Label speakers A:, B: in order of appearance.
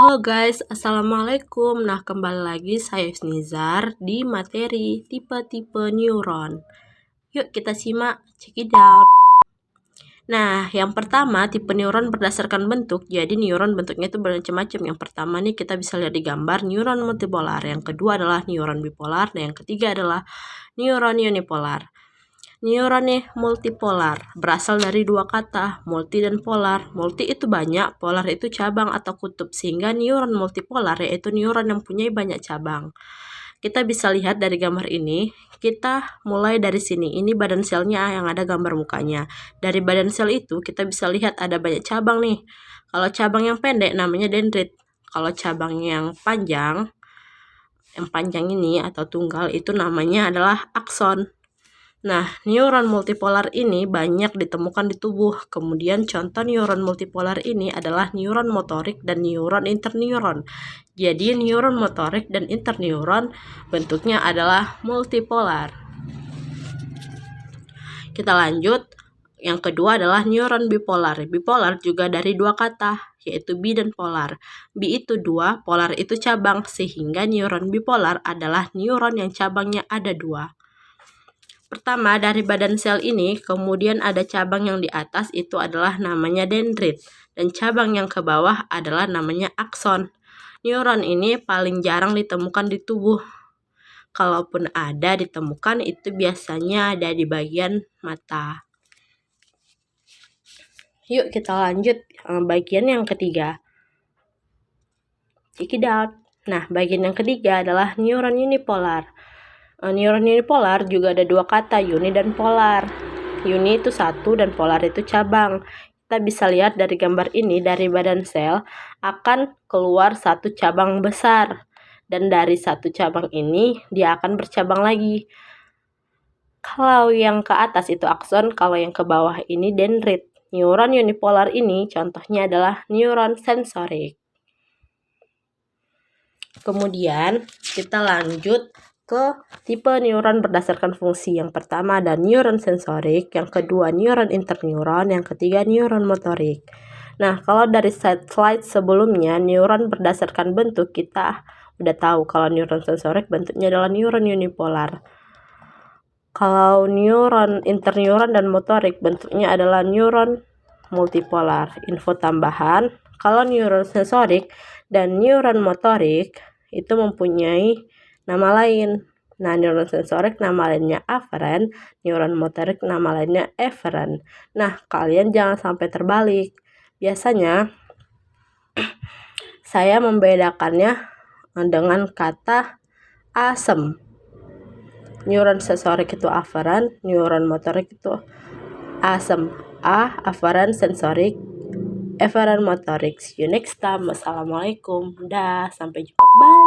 A: Halo guys, assalamualaikum. Nah, kembali lagi saya Nizar di materi tipe-tipe neuron. Yuk kita simak, check it out. Nah, yang pertama tipe neuron berdasarkan bentuk. Jadi neuron bentuknya itu bermacam-macam. Yang pertama nih kita bisa lihat di gambar neuron multipolar. Yang kedua adalah neuron bipolar. Dan yang ketiga adalah neuron unipolar. Neuron nih multipolar berasal dari dua kata, multi dan polar. Multi itu banyak, polar itu cabang atau kutub, sehingga neuron multipolar yaitu neuron yang punya banyak cabang. Kita bisa lihat dari gambar ini, kita mulai dari sini. Ini badan selnya yang ada gambar mukanya. Dari badan sel itu kita bisa lihat ada banyak cabang nih. Kalau cabang yang pendek namanya dendrit. Kalau cabang yang panjang ini atau tunggal itu namanya adalah akson. Nah, neuron multipolar ini banyak ditemukan di tubuh. Kemudian contoh neuron multipolar ini adalah neuron motorik dan neuron interneuron. Jadi neuron motorik dan interneuron bentuknya adalah multipolar. Kita lanjut. Yang kedua adalah neuron bipolar. Bipolar juga dari dua kata, yaitu bi dan polar. Bi itu dua, polar itu cabang, sehingga neuron bipolar adalah neuron yang cabangnya ada dua. Pertama, dari badan sel ini, kemudian ada cabang yang di atas itu adalah namanya dendrit. Dan cabang yang ke bawah adalah namanya akson. Neuron ini paling jarang ditemukan di tubuh. Kalaupun ada ditemukan itu biasanya ada di bagian mata. Yuk kita lanjut bagian yang ketiga. Check it out. Nah, bagian yang ketiga adalah neuron unipolar. Neuron unipolar juga ada dua kata, uni dan polar. Uni itu satu dan polar itu cabang. Kita bisa lihat dari gambar ini, dari badan sel akan keluar satu cabang besar. Dan dari satu cabang ini dia akan bercabang lagi. Kalau yang ke atas itu akson, kalau yang ke bawah ini dendrit. Neuron unipolar ini contohnya adalah neuron sensorik. Kemudian kita lanjut ke tipe neuron berdasarkan fungsi. Yang pertama ada neuron sensorik, yang kedua neuron interneuron, yang ketiga neuron motorik. Nah, kalau dari slide sebelumnya neuron berdasarkan bentuk kita udah tahu kalau neuron sensorik bentuknya adalah neuron unipolar. Kalau neuron interneuron dan motorik bentuknya adalah neuron multipolar. Info tambahan, kalau neuron sensorik dan neuron motorik itu mempunyai nama lain. Nah, neuron sensorik nama lainnya afferent, neuron motorik nama lainnya efferent. Nah, kalian jangan sampai terbalik. Biasanya saya membedakannya dengan kata asem. Neuron sensorik itu afferent, neuron motorik itu asem. Afferent sensorik, efferent motorik. See you next time. Wassalamualaikum. Dah, sampai jumpa. Bye.